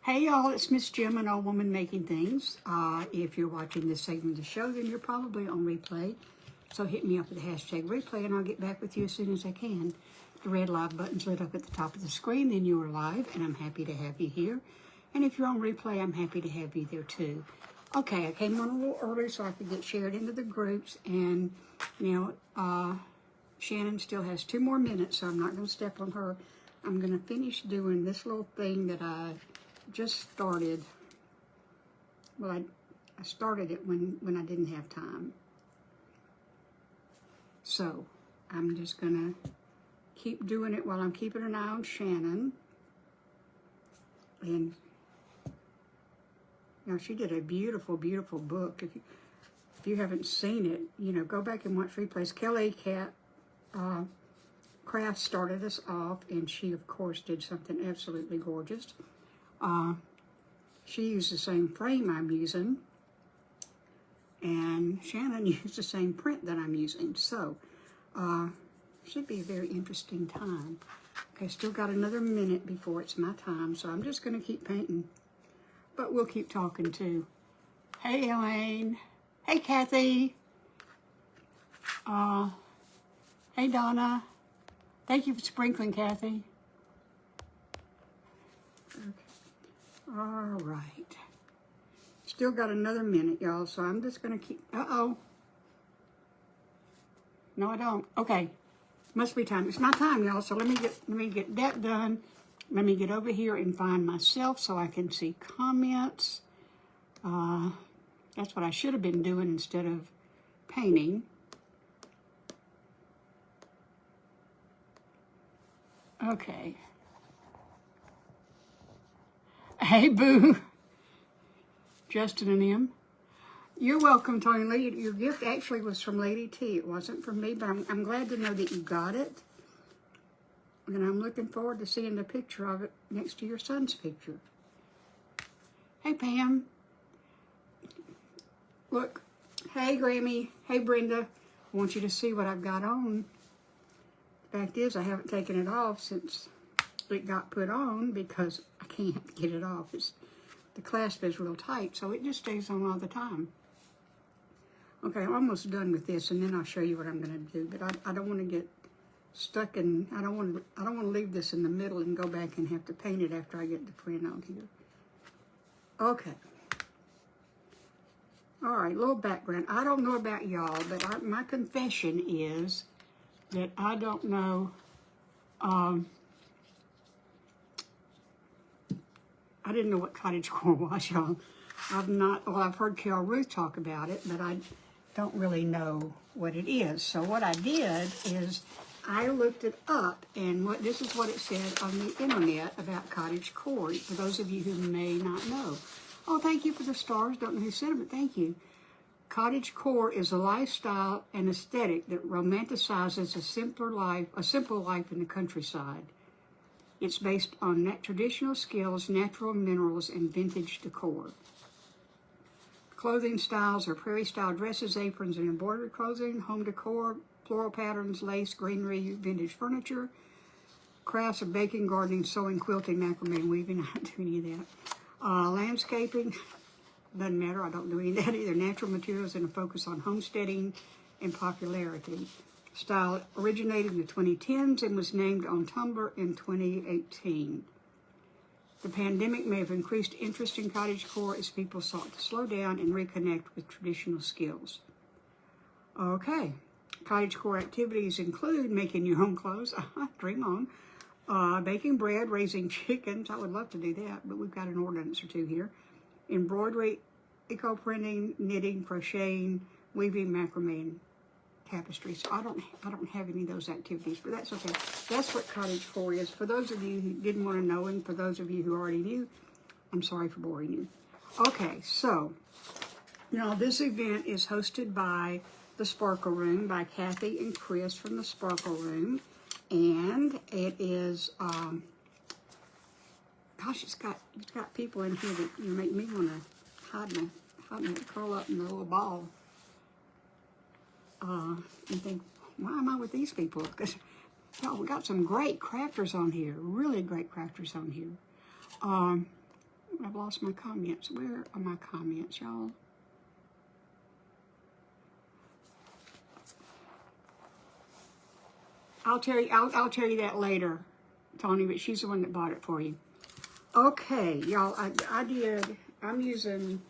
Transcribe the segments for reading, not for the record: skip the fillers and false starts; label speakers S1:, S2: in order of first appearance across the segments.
S1: Hey y'all, it's Miss Jim, an old woman making things. If you're watching this segment of the show, then you're probably on replay. So hit me up with the hashtag replay and I'll get back with you as soon as I can. The red live button's lit up at the top of the screen, then you are live, and I'm happy to have you here. And if you're on replay, I'm happy to have you there too. Okay, I came on a little early so I could get shared into the groups, and Shannon still has 2 more minutes, so I'm not going to step on her. I'm going to finish doing this little thing that I just started. Well, I started it when I didn't have time. So I'm just going to keep doing it while I'm keeping an eye on Shannon. And she did a beautiful, beautiful book. If you haven't seen it, go back and watch replays. Kelly Cat Craft started us off, and she, of course, did something absolutely gorgeous. She used the same frame I'm using, and Shannon used the same print that I'm using. So, should be a very interesting time. Okay, still got another minute before it's my time, so I'm just going to keep painting. But we'll keep talking too. Hey, Elaine. Hey, Kathy. Hey, Donna. Thank you for sprinkling, Kathy. Okay. All right. Still got another minute, y'all, so I'm just going to keep... Uh-oh. No, I don't. Okay. Must be time. It's my time, y'all, so let me get that done. Let me get over here and find myself so I can see comments. That's what I should have been doing instead of painting. Okay. Hey, Boo. Justin and M. You're welcome, Tony Lee. Your gift actually was from Lady T. It wasn't from me, but I'm glad to know that you got it. And I'm looking forward to seeing the picture of it next to your son's picture. Hey, Pam. Look. Hey, Grammy. Hey, Brenda. I want you to see what I've got on. The fact is, I haven't taken it off since it got put on because I can't get it off. The clasp is real tight, so it just stays on all the time. Okay, I'm almost done with this, and then I'll show you what I'm going to do. But I don't want to get stuck in. I don't want to leave this in the middle and go back and have to paint it after I get the print on here. Okay. All right, little background. I don't know about y'all, but my confession is that I don't know. I didn't know what cottagecore was, y'all. I've heard Carol Ruth talk about it, but I don't really know what it is. So what I did is I looked it up, and this is what it said on the internet about cottagecore, for those of you who may not know. Oh, thank you for the stars. Don't know who said it, but thank you. Cottagecore is a lifestyle and aesthetic that romanticizes a simple life in the countryside. It's based on traditional skills, natural minerals, and vintage decor. Clothing styles are prairie-style dresses, aprons, and embroidered clothing, home decor, floral patterns, lace, greenery, vintage furniture, crafts of baking, gardening, sewing, quilting, macrame, and weaving. I don't do any of that. Landscaping, doesn't matter. I don't do any of that either. Natural materials and a focus on homesteading and popularity. Style originated in the 2010s and was named on Tumblr in 2018. The pandemic may have increased interest in cottagecore as people sought to slow down and reconnect with traditional skills. Okay, cottagecore activities include making your own clothes, dream on, baking bread, raising chickens. I would love to do that, but we've got an ordinance or two here. Embroidery, eco-printing, knitting, crocheting, weaving, macrame, and tapestry. So I don't have any of those activities, but that's okay. That's what cottagecore is. For those of you who didn't want to know, and for those of you who already knew, I'm sorry for boring you. Okay, so this event is hosted by the Sparkle Room, by Kathy and Chris from the Sparkle Room, and it is gosh, it's got people in here that make me want to hide curl up in a little ball. And think, why am I with these people? Because we got some great crafters on here, really great crafters on here. I've lost my comments. Where are my comments, y'all? I'll tell you that later, Tony, but she's the one that bought it for you. Okay, y'all, I'm using,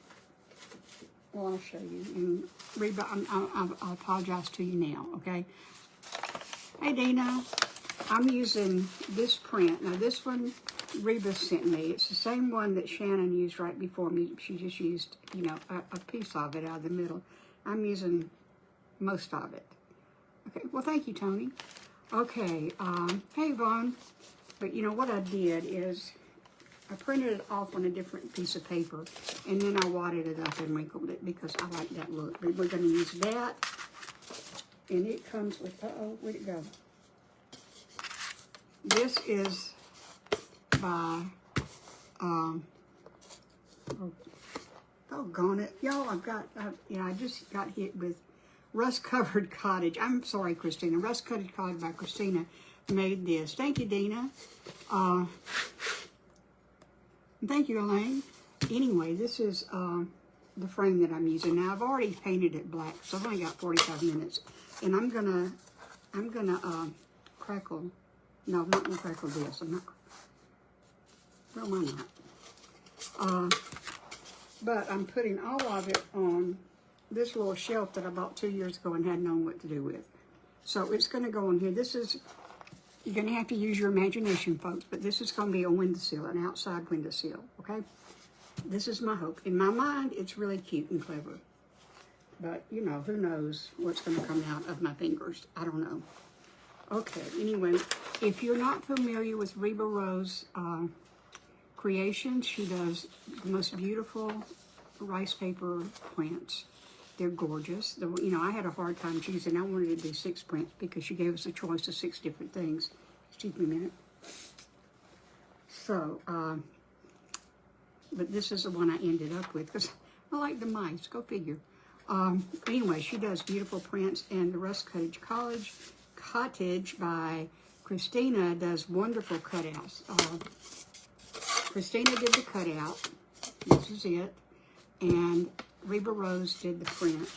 S1: well, I'll show you. And Reba, I'll apologize to you now, okay? Hey, Dina, I'm using this print. Now, this one, Reba sent me. It's the same one that Shannon used right before me. She just used, you know, a piece of it out of the middle. I'm using most of it. Okay, well, thank you, Tony. Okay, hey, Vaughn. But, you know, what I did is I printed it off on a different piece of paper, and then I wadded it up and wrinkled it because I like that look. But we're going to use that, and it comes with, uh-oh, where'd it go? This is by, doggone it. Y'all, I just got hit with Rust-Covered Cottage. I'm sorry, Christina. Rust-Covered Cottage by Christina made this. Thank you, Dina. Thank you, Elaine. Anyway, this is the frame that I'm using. Now, I've already painted it black, so I've only got 45 minutes. And I'm gonna crackle. No, I'm not gonna crackle this. I'm not. Well, why not? But I'm putting all of it on this little shelf that I bought 2 years ago and hadn't known what to do with. So it's going to go on here. This is, you're going to have to use your imagination, folks, but this is going to be a windowsill, an outside windowsill, okay? This is my hope. In my mind, it's really cute and clever. But, you know, who knows what's going to come out of my fingers. I don't know. Okay, anyway, if you're not familiar with Reba Rose creations, she does the most beautiful rice paper prints. They're gorgeous. You know, I had a hard time choosing. I wanted to do 6 prints because she gave us a choice of 6 different things. Excuse me a minute. So, but this is the one I ended up with because I like the mice. Go figure. Anyway, she does beautiful prints, and the Rust-Covered Cottage by Christina does wonderful cutouts. Christina did the cutout. This is it. And Reba Rose did the print,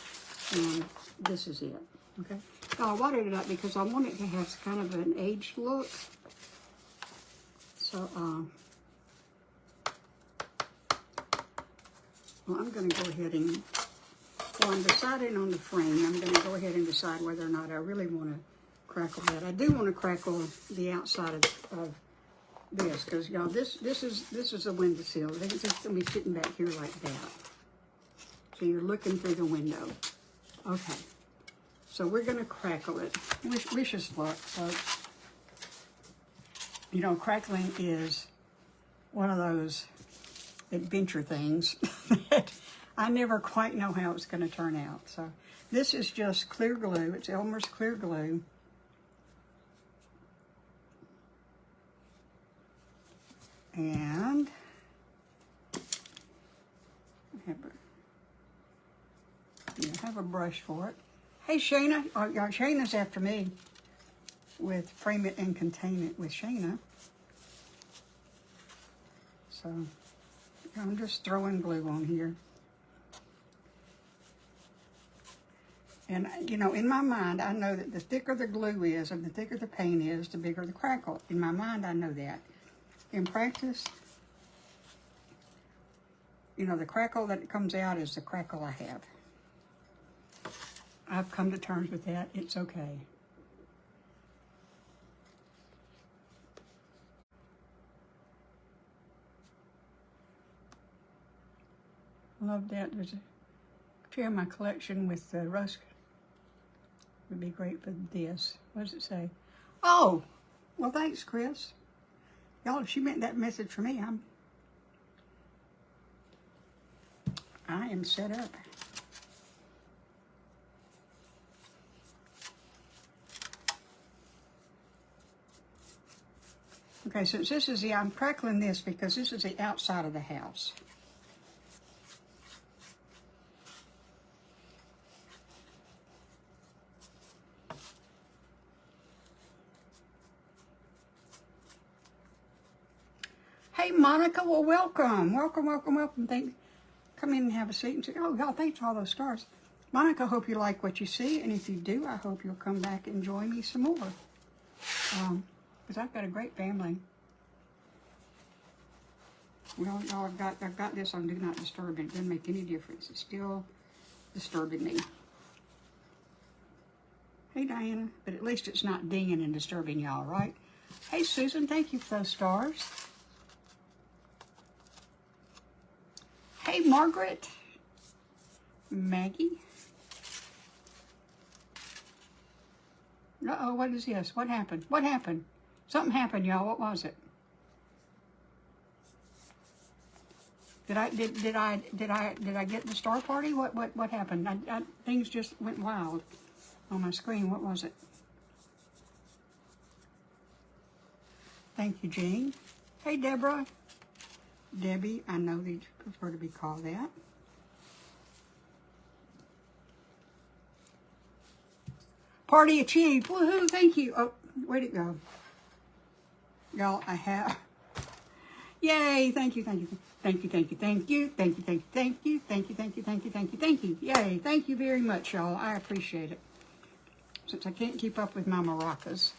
S1: and this is it, okay? Now, I wadded it up because I want it to have kind of an aged look. So, well, I'm going to go ahead and, while I'm deciding on the frame, I'm going to go ahead and decide whether or not I really want to crackle that. I do want to crackle the outside of this, because, y'all, this is a windowsill. It's just going to be sitting back here like that. So you're looking through the window. Okay. So we're going to crackle it. Wish us luck, folks. You know, crackling is one of those adventure things that I never quite know how it's going to turn out. So this is just clear glue. It's Elmer's clear glue. And have a brush for it. Hey, Shayna. Shayna's after me with Frame It and Contain It with Shayna. So I'm just throwing glue on here. And, you know, in my mind, I know that the thicker the glue is and the thicker the paint is, the bigger the crackle. In my mind, I know that. In practice, you know, the crackle that comes out is the crackle I have. I've come to terms with that. It's okay. Love that. There's a share my collection with the rust. Would be great for this. What does it say? Oh, well, thanks, Chris. Y'all, if she meant that message for me, I am set up. Okay, so this is I'm crackling this because this is the outside of the house. Hey, Monica, well, welcome. Welcome. Come in and have a seat and say, oh, y'all, thanks for all those stars. Monica, I hope you like what you see, and if you do, I hope you'll come back and join me some more. Because I've got a great family. Well, y'all, I've got this on Do Not Disturb, and it doesn't make any difference. It's still disturbing me. Hey, Diana, but at least it's not dinging and disturbing y'all, right? Hey, Susan, thank you for those stars. Hey, Margaret. Maggie. Uh-oh, what is this? What happened? What happened? Something happened, y'all. What was it? Did I get the star party? What happened? Things just went wild on my screen. What was it? Thank you, Jean. Hey, Deborah. Debbie, I know that you prefer to be called that. Party achieved. Woohoo, thank you. Oh, where'd it go? Y'all, I have. Yay, thank you. Yay, thank you very much, y'all. I appreciate it. Since I can't keep up with my maracas.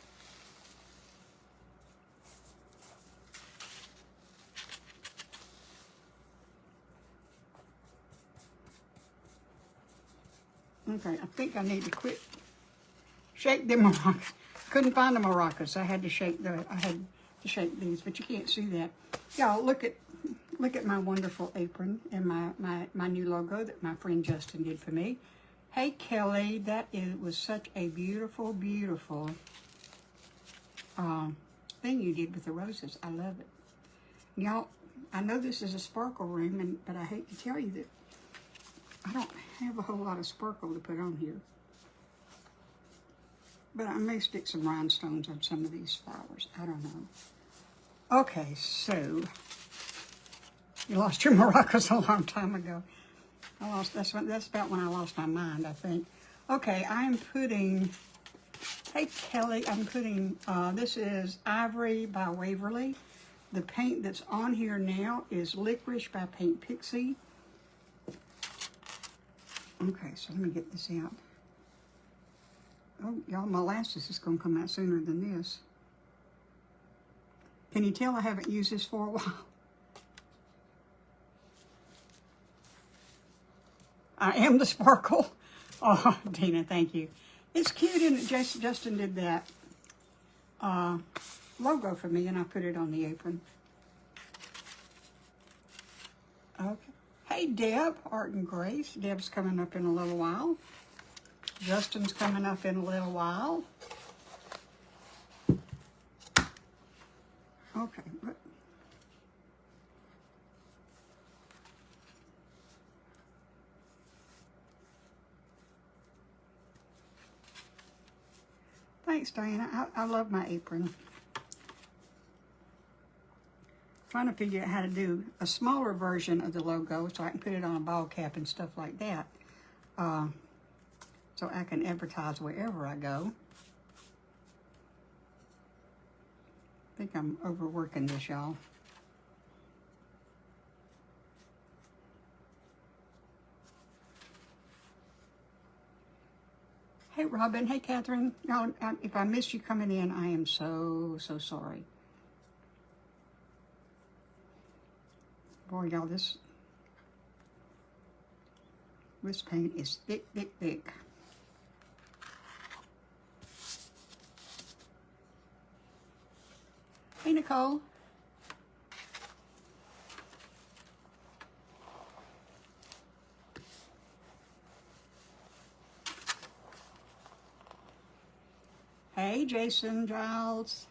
S1: Okay, I think I need to quit. Shake them maracas. Couldn't find the maracas. I had to shake these, but you can't see that. Y'all, look at my wonderful apron and my new logo that my friend Justin did for me. Hey, Kelly, was such a beautiful thing you did with the roses. I love it. Y'all, I know this is a sparkle room, but I hate to tell you that I don't have a whole lot of sparkle to put on here. But I may stick some rhinestones on some of these flowers. I don't know. Okay, so you lost your maracas a long time ago. That's about when I lost my mind, I think. Okay, I'm putting. Hey Kelly, I'm putting. This is Ivory by Waverly. The paint that's on here now is Licorice by Paint Pixie. Okay, so let me get this out. Oh, y'all, molasses is going to come out sooner than this. Can you tell I haven't used this for a while? I am the sparkle. Oh, Dina, thank you. It's cute, and Justin did that logo for me, and I put it on the apron. Okay. Hey, Deb, Art and Grace. Deb's coming up in a little while. Justin's coming up in a little while. Okay. Thanks, Diana. I love my apron. Trying to figure out how to do a smaller version of the logo so I can put it on a ball cap and stuff like that. So I can advertise wherever I go. I think I'm overworking this, y'all. Hey, Robin. Hey, Catherine. Y'all, if I missed you coming in, I am so sorry. Boy, y'all, this paint is thick. Hey, Nicole. Hey, Jason Giles.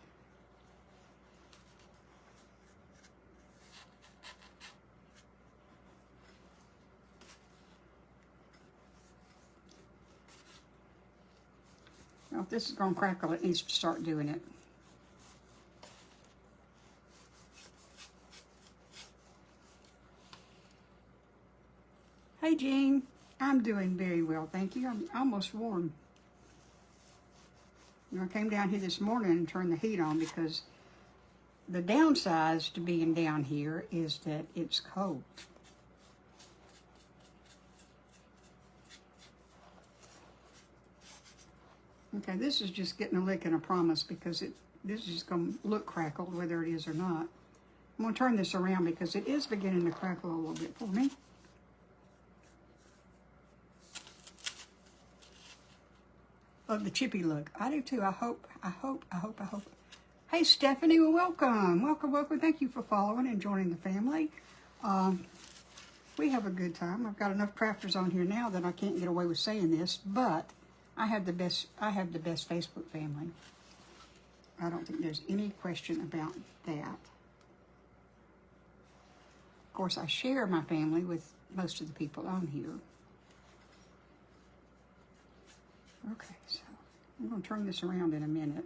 S1: Now, if this is going to crackle, it needs to start doing it. Hey, Jean. I'm doing very well, thank you. I'm almost warm. You know, I came down here this morning and turned the heat on because the downsides to being down here is that it's cold. Okay, this is just getting a lick and a promise because this is going to look crackled whether it is or not. I'm going to turn this around because it is beginning to crackle a little bit for me. Love the chippy look. I do too. I hope. Hey, Stephanie, well, welcome. Welcome. Thank you for following and joining the family. We have a good time. I've got enough crafters on here now that I can't get away with saying this, but I have the best Facebook family. I don't think there's any question about that. Of course, I share my family with most of the people on here. Okay, so I'm going to turn this around in a minute.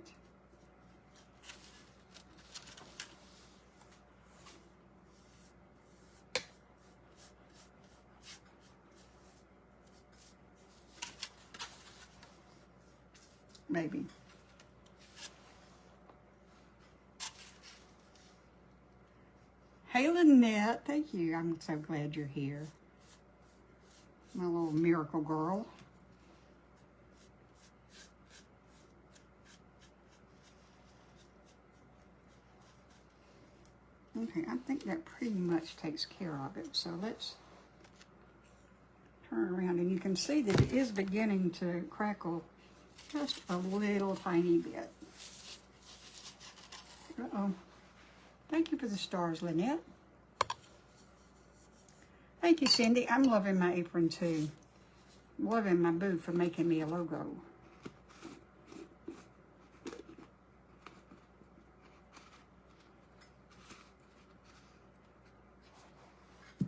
S1: Maybe. Hey, Lynette, thank you. I'm so glad you're here. My little miracle girl. Okay, I think that pretty much takes care of it. So let's turn around, and you can see that it is beginning to crackle just a little tiny bit. Uh-oh. Thank you for the stars, Lynette. Thank you, Cindy. I'm loving my apron too. I'm loving my boo for making me a logo.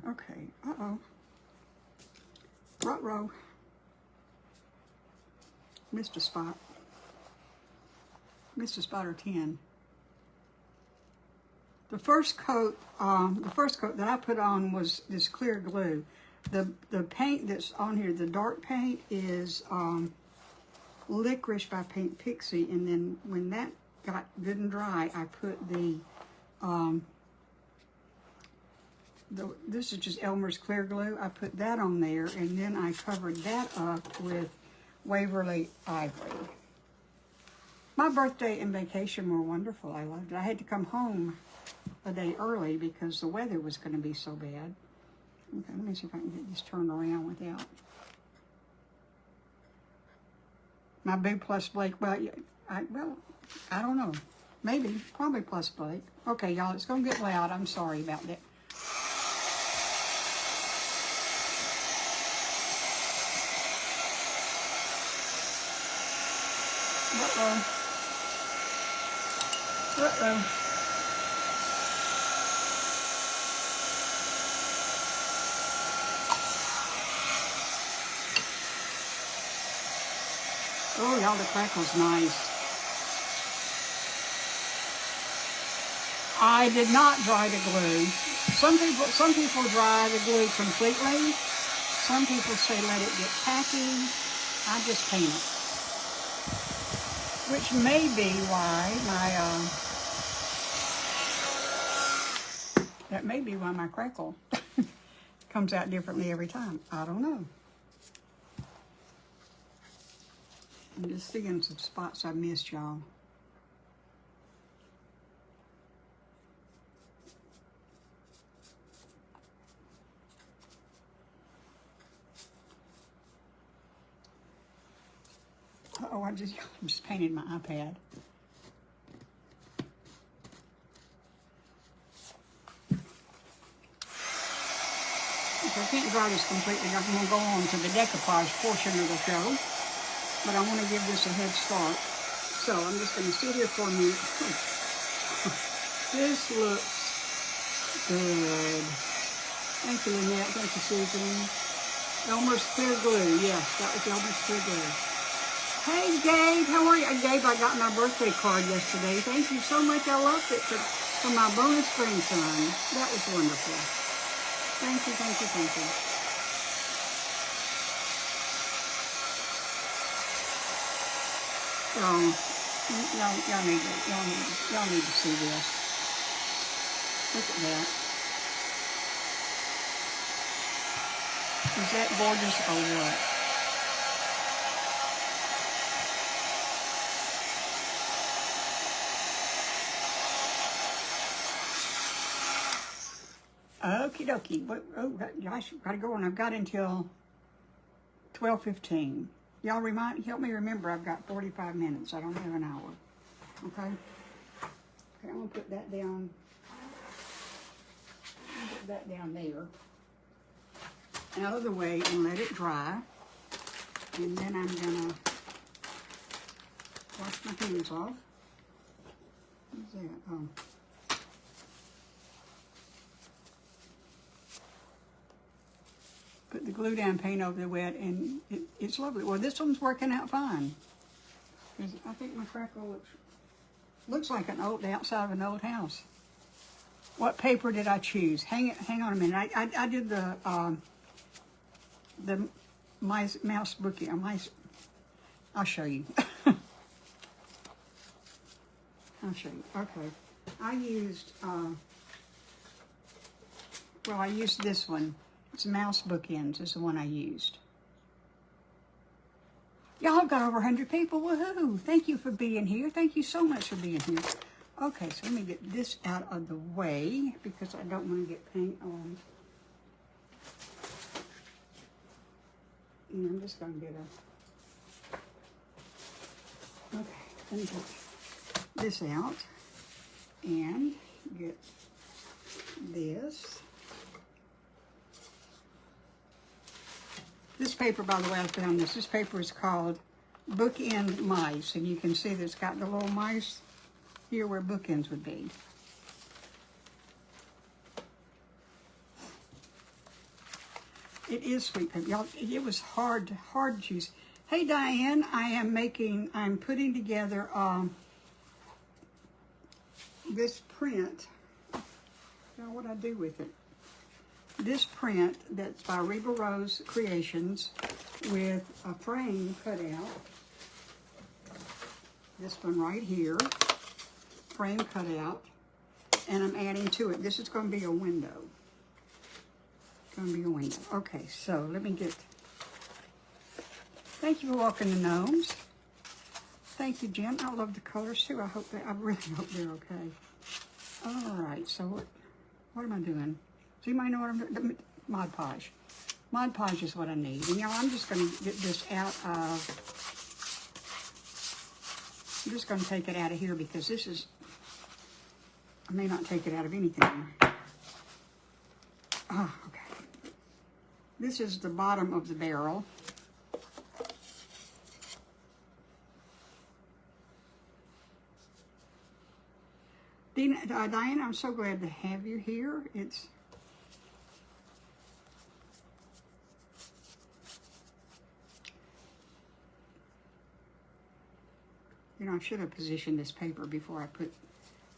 S1: Okay, uh-oh. Ruh-roh. Missed a spot. Missed a spot or 10. The first coat that I put on was this clear glue. The paint that's on here, the dark paint, is Licorice by Paint Pixie, and then when that got good and dry, I put this is just Elmer's clear glue. I put that on there, and then I covered that up with Waverly Ivory. My birthday and vacation were wonderful. I loved it. I had to come home a day early because the weather was going to be so bad. Okay, let me see if I can get this turned around without. My boo plus Blake, well, I don't know. Maybe, probably plus Blake. Okay, y'all, it's going to get loud. I'm sorry about that. Uh-oh. Oh, y'all, the crackle's nice. I did not dry the glue. Some people dry the glue completely. Some people say let it get tacky. I just paint it. Which may be why my crackle comes out differently every time. I don't know. I'm just seeing some spots I missed, y'all. Uh-oh, I just painted my iPad. If I can't dry this completely, I'm going to go on to the decoupage portion of the show. But I want to give this a head start. So I'm just going to sit here for a minute. This looks good. Thank you, Lynette. Thank you, Susan. Elmer's clear glue. Yes, that was Elmer's clear glue. Hey, Gabe. How are you? Gabe, I got my birthday card yesterday. Thank you so much. I loved it for my bonus grandson. That was wonderful. Thank you, thank you, thank you. Y'all need to see this. Look at that. Is that gorgeous or what? Okie dokie. Oh, gosh, gotta go on. I've got until 12:15. Y'all help me remember I've got 45 minutes. I don't have an hour. Okay? Okay, I'm gonna put that down. Put that down there. Out of the way and let it dry. And then I'm gonna wash my hands off. What's that? Oh. Put the glue down paint over the wet, and it's lovely. Well, this one's working out fine. I think my crackle looks like the outside of an old house. What paper did I choose? Hang on a minute. I did the mouse bookie. I'll show you. I'll show you. Okay. I used I used this one. It's Mouse Bookends is the one I used. Y'all have got over 100 people. Woohoo! Thank you for being here. Thank you so much for being here. Okay, so let me get this out of the way because I don't want to get paint on. And I'm just going to get okay, let me get this out and get this. This paper, by the way, I found this. This paper is called Bookend Mice, and you can see that it's got the little mice here where bookends would be. It is sweet paper. Y'all, it was hard to choose. Hey, Diane, I'm putting together this print. Now, what I do with it? This print that's by Reba Rose Creations with a frame cut out. This one right here, frame cut out, and I'm adding to it. This is going to be a window. It's going to be a window. Okay, so let me get. Thank you for walking the gnomes. Thank you, Jen. I love the colors too. I really hope they're okay. All right, so what am I doing? So you might know what I'm doing. Mod Podge. Mod Podge is what I need. And y'all, I'm just going to get this out of, I'm just going to take it out of here because this is, I may not take it out of anything. Oh, okay. This is the bottom of the barrel. Diane, I'm so glad to have you here. It's, you know, I should have positioned this paper before I put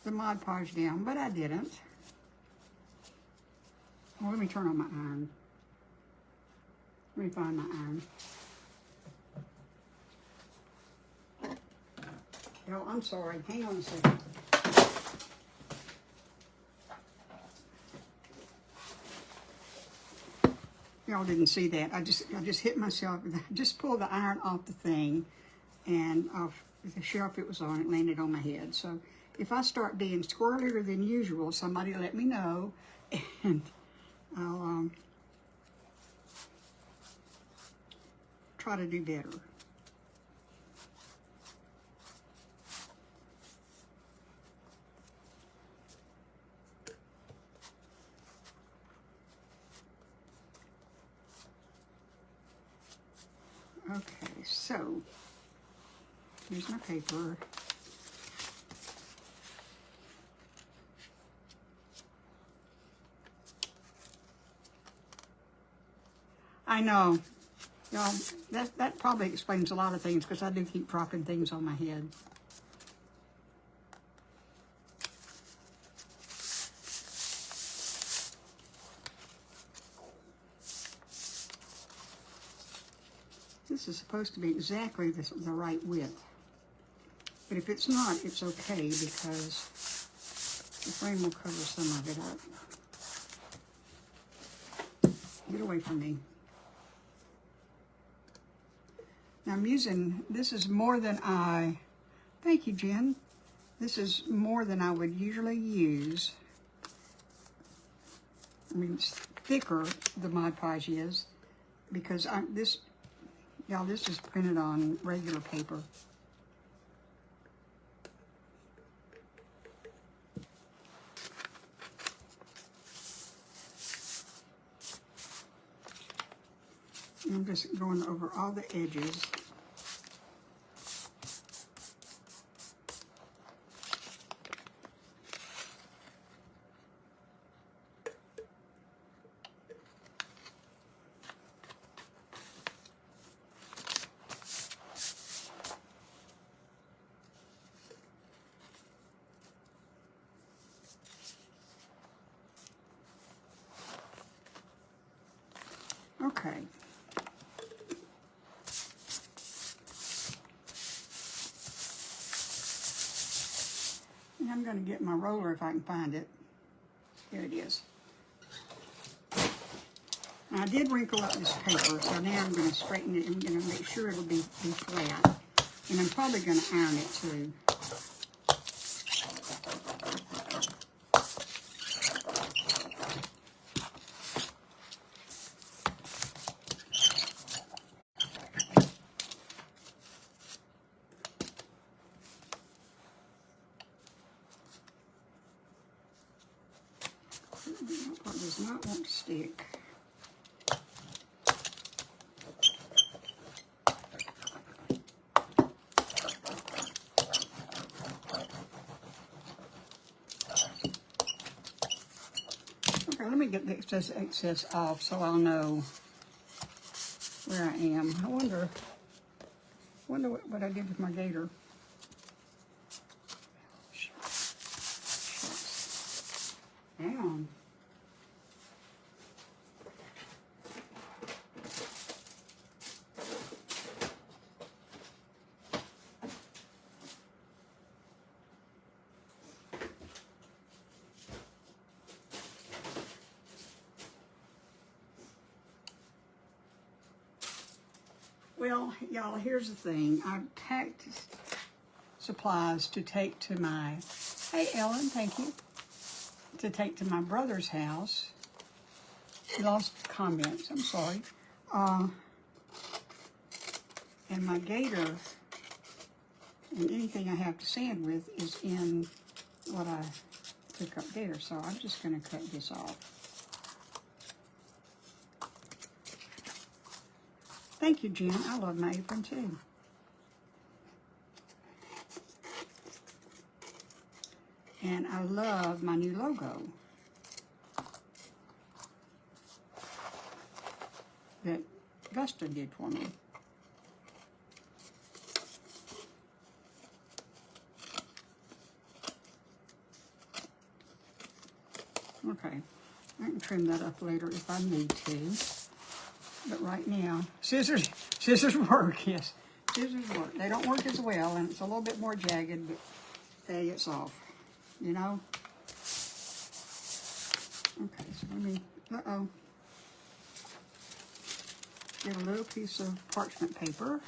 S1: the Mod Podge down, but I didn't. Well, let me turn on my iron. Let me find my iron. Oh, I'm sorry. Hang on a second. Y'all didn't see that. I just hit myself. Just pulled the iron off the thing, and off the shelf it was on, it landed on my head. So if I start being squirrelier than usual, somebody let me know, and I'll try to do better. Okay, so here's my paper. I know, y'all, that probably explains a lot of things because I do keep dropping things on my head. This is supposed to be exactly the right width. But if it's not, it's okay because The frame will cover some of it up. Get away from me. Now I'm using, this is more than thank you, Jen. This is more than I would usually use. I mean, it's thicker, the Mod Podge is, because this is printed on regular paper. I'm just going over all the edges. Okay. And I'm going to get my roller if I can find it. Here it is. Now, I did wrinkle up this paper, so now I'm going to straighten it and I'm going to make sure it'll be flat. And I'm probably going to iron it too. That part does not want to stick. Okay, let me get the excess off so I'll know where I am. I wonder what I did with my gator. Down. Well, y'all, here's the thing. I've packed supplies to take to my, hey Ellen, thank you, to take to my brother's house. He lost comments, I'm sorry. And my gator and anything I have to sand with is in what I took up there. So I'm just going to cut this off. Thank you, Jen. I love my apron too. And I love my new logo that Gusta did for me. Okay, I can trim that up later if I need to. But right now, scissors work, yes. Scissors work. They don't work as well, and it's a little bit more jagged, but hey, it's off, you know? Okay, so let me, get a little piece of parchment paper.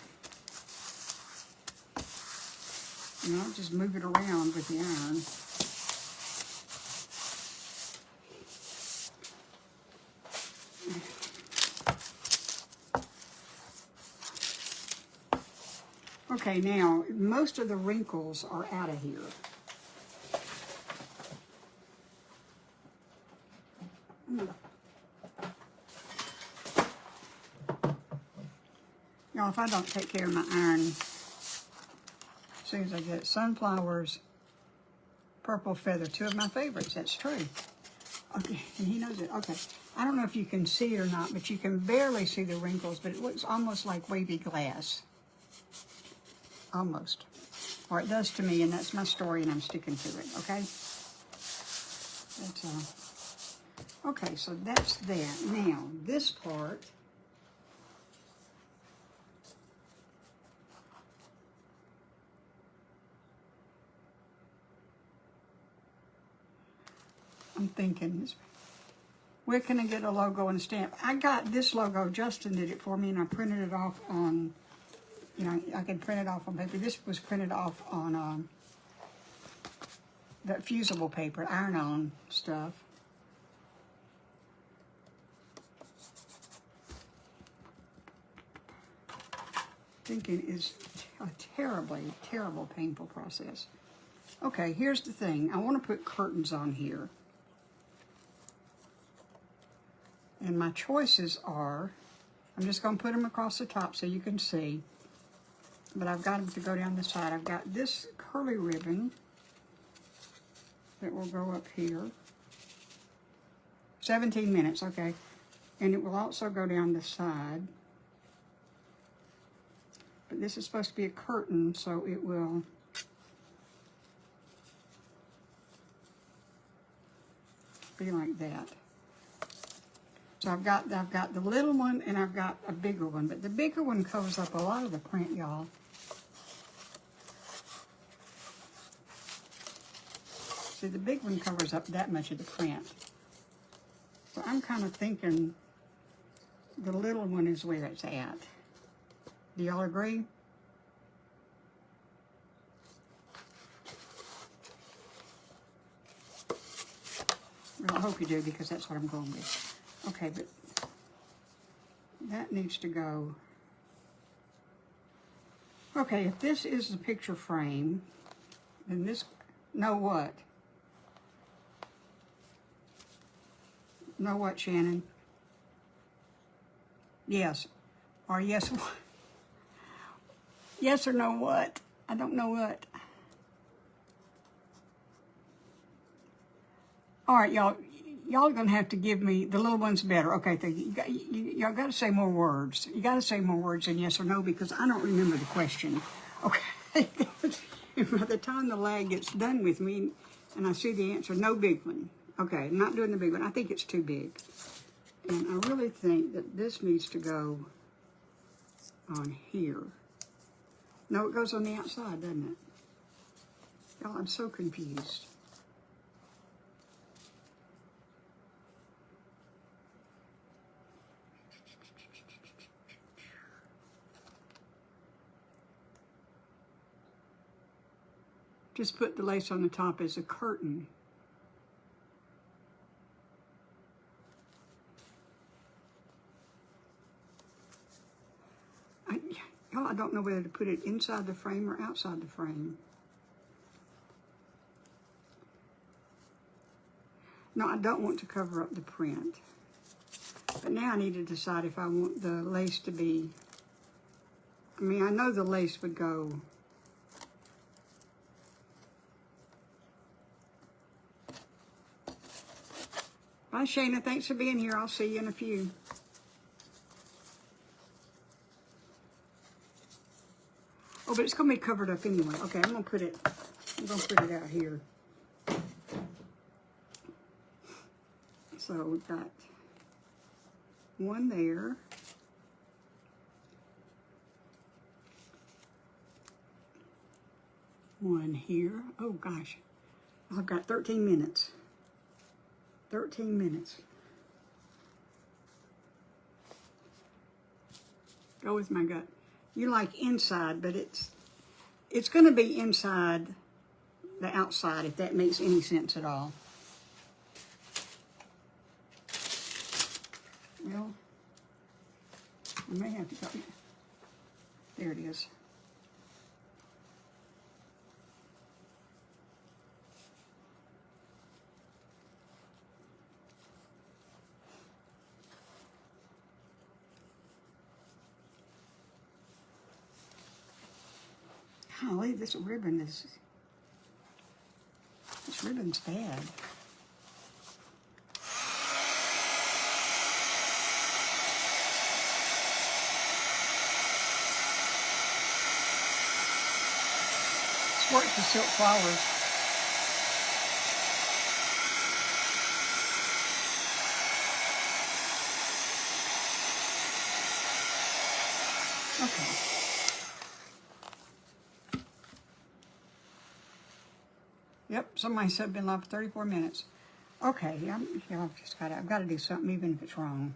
S1: And I'll just move it around with the iron. Okay, now, most of the wrinkles are out of here. Now, if I don't take care of my iron, as soon as I get sunflowers, purple feather, two of my favorites, that's true. Okay, and he knows it. Okay, I don't know if you can see it or not, but you can barely see the wrinkles, but it looks almost like wavy glass. Almost. Or it does to me, and that's my story, and I'm sticking to it, okay? That's, okay, so that's that. Now, this part, I'm thinking, where can I get a logo and stamp? I got this logo, Justin did it for me, and I printed it off on, you know, I can print it off on paper. This was printed off on that fusible paper, iron-on stuff. Thinking is a terribly, terrible, painful process. Okay, here's the thing. I want to put curtains on here. And my choices are, I'm just going to put them across the top so you can see. But I've got them to go down the side. I've got this curly ribbon that will go up here. 17 minutes, okay. And it will also go down the side. But this is supposed to be a curtain, so it will be like that. So I've got the little one and I've got a bigger one, but the bigger one covers up a lot of the print, y'all. See, the big one covers up that much of the print. So I'm kind of thinking the little one is where it's at. Do y'all agree? Well, I hope you do, because that's what I'm going with. Okay, but that needs to go. Okay, if this is the picture frame, then this, know what? Know what, Shannon? Yes. Or yes, what? Yes or no what? I don't know what. All right, y'all are going to have to give me, the little one's better. Okay, y'all got to say more words. You got to say more words than yes or no, because I don't remember the question. Okay. By the time the lad gets done with me and I see the answer, no big one. Okay, I'm not doing the big one. I think it's too big. And I really think that this needs to go on here. No, it goes on the outside, doesn't it? Y'all, I'm so confused. Just put the lace on the top as a curtain. I don't know whether to put it inside the frame or outside the frame. No, I don't want to cover up the print. But now I need to decide if I want the lace to be, I mean, I know the lace would go Bye, Shayna. Thanks for being here. I'll see you in a few. Oh, but it's going to be covered up anyway. Okay, I'm going to put it out here. So we've got one there. One here. Oh, gosh. I've got 13 minutes. 13 minutes. Go with my gut. You like inside, but it's going to be inside the outside, if that makes any sense at all. Well, I may have to go. There it is. Golly, this ribbon's bad. It's worked for silk flowers. Okay. Yep, somebody said been live for 34 minutes. Okay, I've got to do something even if it's wrong.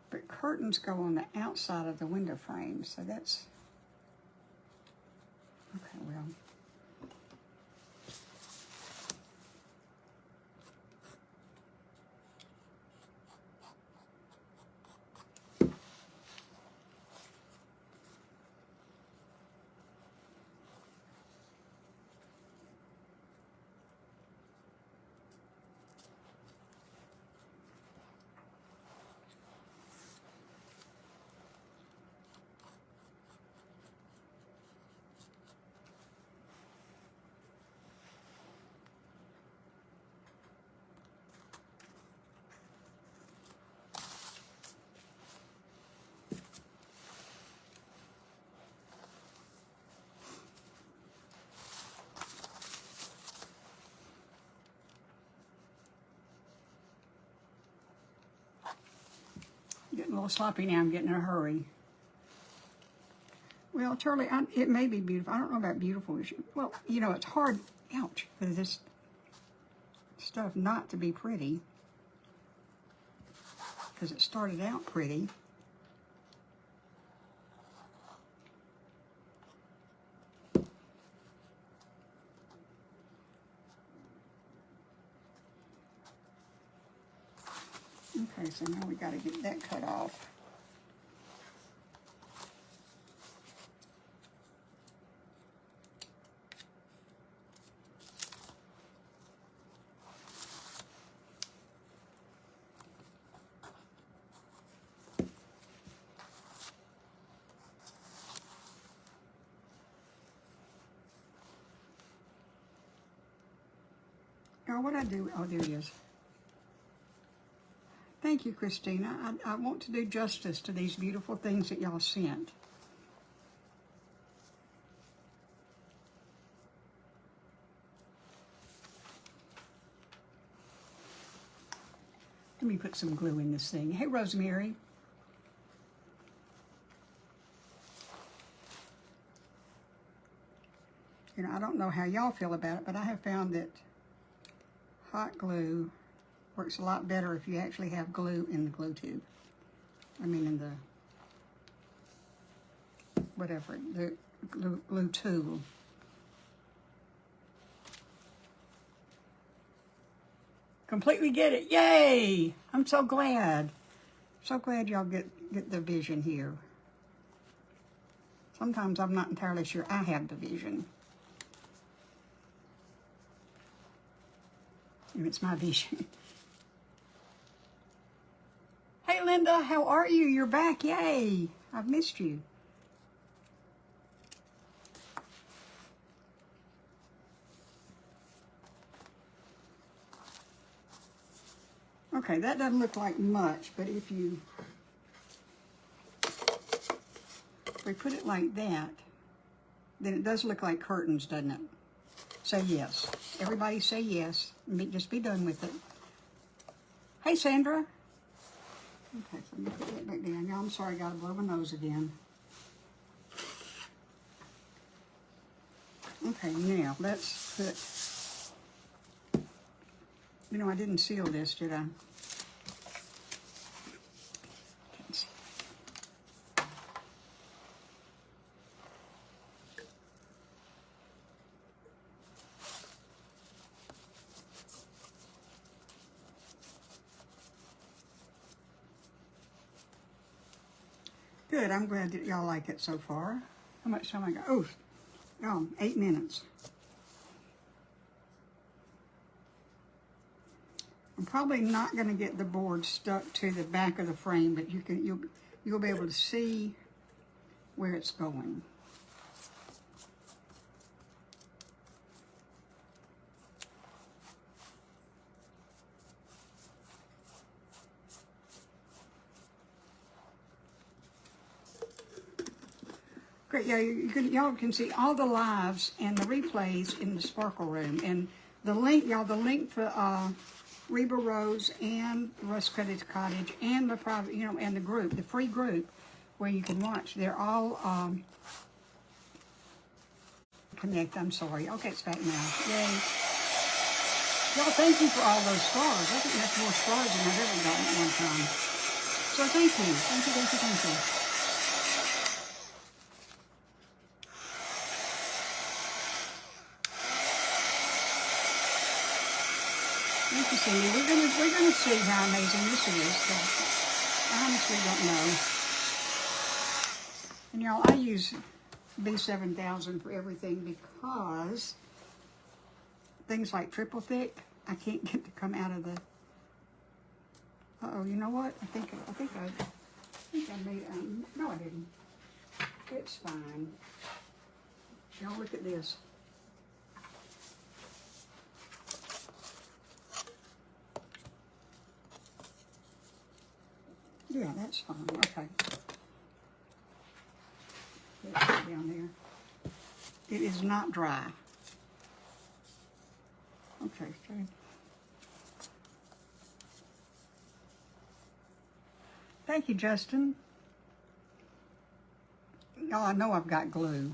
S1: But curtains go on the outside of the window frame, so that's, okay, well. Getting a little sloppy now, I'm getting in a hurry. Well, Charlie, it may be beautiful. I don't know about beautiful. Well, you know, it's hard, ouch, for this stuff not to be pretty. Because it started out pretty. Okay, so now we got to get that cut off. Now, what I do, oh, there it is. Thank you, Christina. I want to do justice to these beautiful things that y'all sent. Let me put some glue in this thing. Hey, Rosemary. You know, I don't know how y'all feel about it, but I have found that hot glue works a lot better if you actually have glue in the glue tube. I mean, in the, whatever, the glue tool. Completely get it. Yay! I'm so glad. So glad y'all get the vision here. Sometimes I'm not entirely sure I have the vision. And it's my vision. Hey, Linda, how are you? You're back. Yay. I've missed you. Okay, that doesn't look like much, but if we put it like that, then it does look like curtains, doesn't it? Say yes. Everybody say yes. Just be done with it. Hey, Sandra. Okay, so let me put that back down. Y'all, I'm sorry, I got to blow my nose again. Okay, now let's put, you know, I didn't seal this, did I? Good, I'm glad that y'all like it so far. How much time I got? Oh, 8 minutes. I'm probably not going to get the board stuck to the back of the frame, but you'll be able to see where it's going. Great, yeah, y'all can see all the lives and the replays in the Sparkle Room. And the link, y'all, the link for Reba Rose and Rust Credit Cottage and the private, you know, and the group, the free group where you can watch, they're all connect. I'm sorry. Okay, it's back now. Yay. Y'all, thank you for all those stars. I think that's more stars than I've ever gotten at one time. So thank you. Thank you, thank you, thank you. Thank you, Cindy. We're gonna see how amazing this is. I honestly don't know. And y'all, I use B7000 for everything because things like triple thick, I can't get to come out of the. Uh-oh, you know what? I think I made. No, I didn't. It's fine. Y'all, look at this. Yeah, that's fine. Okay. Put it down there. It is not dry. Okay, okay. Thank you, Justin. Y'all, I know I've got glue.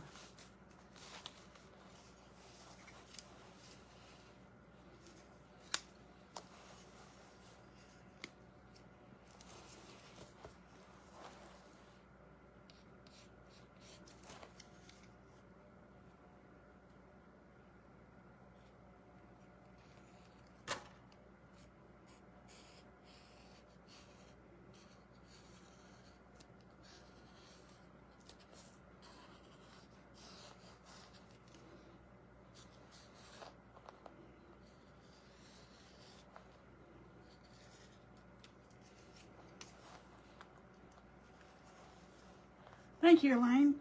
S1: Thank you, Elaine.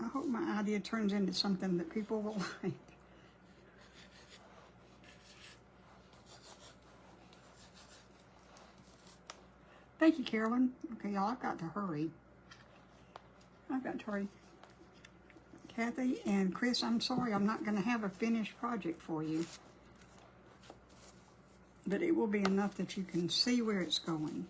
S1: I hope my idea turns into something that people will like. Thank you, Carolyn. Okay, y'all, I've got to hurry. Kathy and Chris, I'm sorry, I'm not going to have a finished project for you. But it will be enough that you can see where it's going.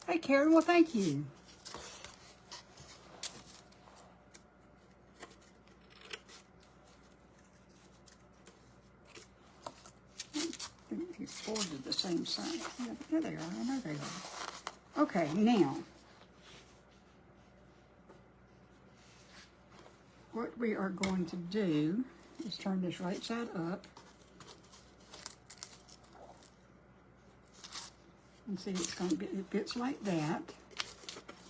S1: Hey, Karen, well, thank you. I think these boards are the same size. Yeah, they are. I know they are. Okay, now, what we are going to do is turn this right side up. And see, it's going to be, it fits like that.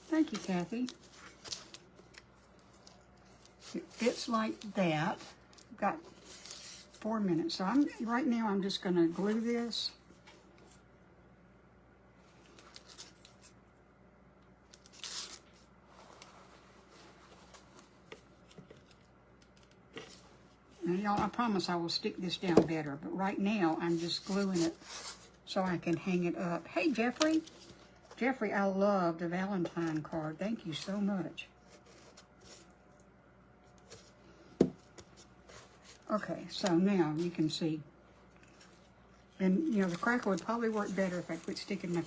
S1: Thank you, Kathy. It fits like that. I've got 4 minutes. So right now I'm just going to glue this. Now, y'all, I promise I will stick this down better. But right now I'm just gluing it so I can hang it up. Hey, Jeffrey. Jeffrey, I love the Valentine card. Thank you so much. Okay, so now you can see. And, you know, the crackle would probably work better if I quit sticking my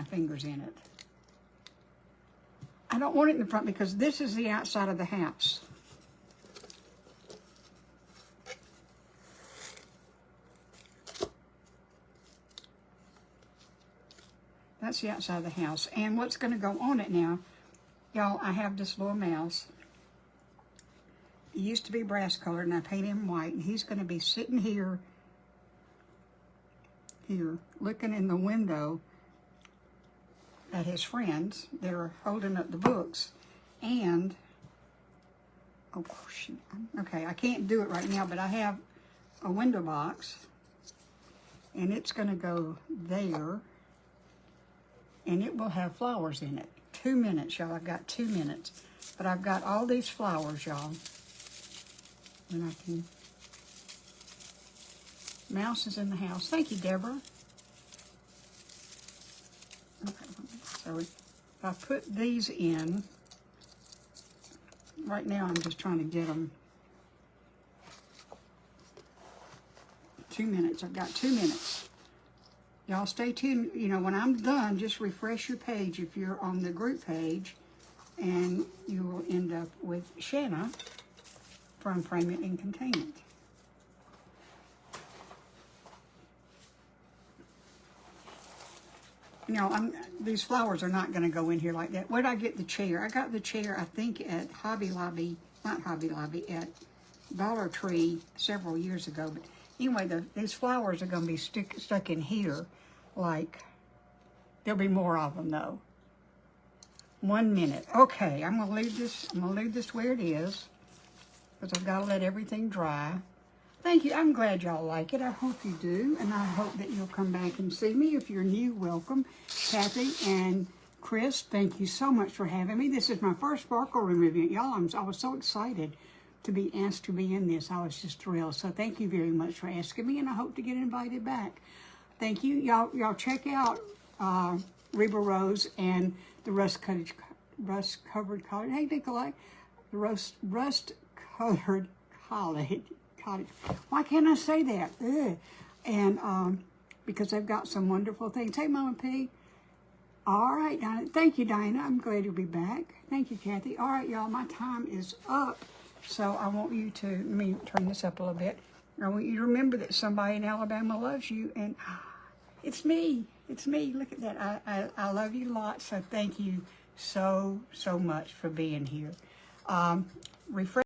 S1: fingers in it. I don't want it in the front because this is the outside of the house. That's the outside of the house. And what's going to go on it now, y'all, I have this little mouse. He used to be brass colored, and I painted him white, and he's going to be sitting here, looking in the window at his friends that are holding up the books. And, oh, shoot. Okay, I can't do it right now, but I have a window box, and it's going to go there. And it will have flowers in it. 2 minutes, y'all. I've got 2 minutes. But I've got all these flowers, y'all. And I can... Mouse is in the house. Thank you, Deborah. Okay, so if I put these in, right now I'm just trying to get them. 2 minutes. I've got 2 minutes. Y'all stay tuned. You know, when I'm done, just refresh your page if you're on the group page, and you will end up with Shanna from Frame It and Contain It. You know, these flowers are not going to go in here like that. Where did I get the chair? I got the chair, I think, at Hobby Lobby, not Hobby Lobby, at Dollar Tree several years ago. But anyway, these flowers are going to be stuck in here. Like, there'll be more of them, though. 1 minute. Okay, I'm going to leave this. I'm going to leave this where it is, because I've got to let everything dry. Thank you. I'm glad y'all like it. I hope you do, and I hope that you'll come back and see me. If you're new, welcome. Kathy and Chris, thank you so much for having me. This is my first sparkle room event. Y'all, I was so excited to be asked to be in this. I was just thrilled. So thank you very much for asking me, and I hope to get invited back. Thank you. Y'all check out Reba Rose and the Rust Covered Cottage. Hey, Nikolai. The Rust Colored Cottage. Why can't I say that? Ugh. And because they've got some wonderful things. Hey, Mama P. All right, Diana. Thank you, Diana. I'm glad you'll be back. Thank you, Kathy. All right, y'all. My time is up. So I want you to, let me turn this up a little bit. I want you to remember that somebody in Alabama loves you. And it's me. It's me. Look at that. I love you lots. So thank you so much for being here. Refresh.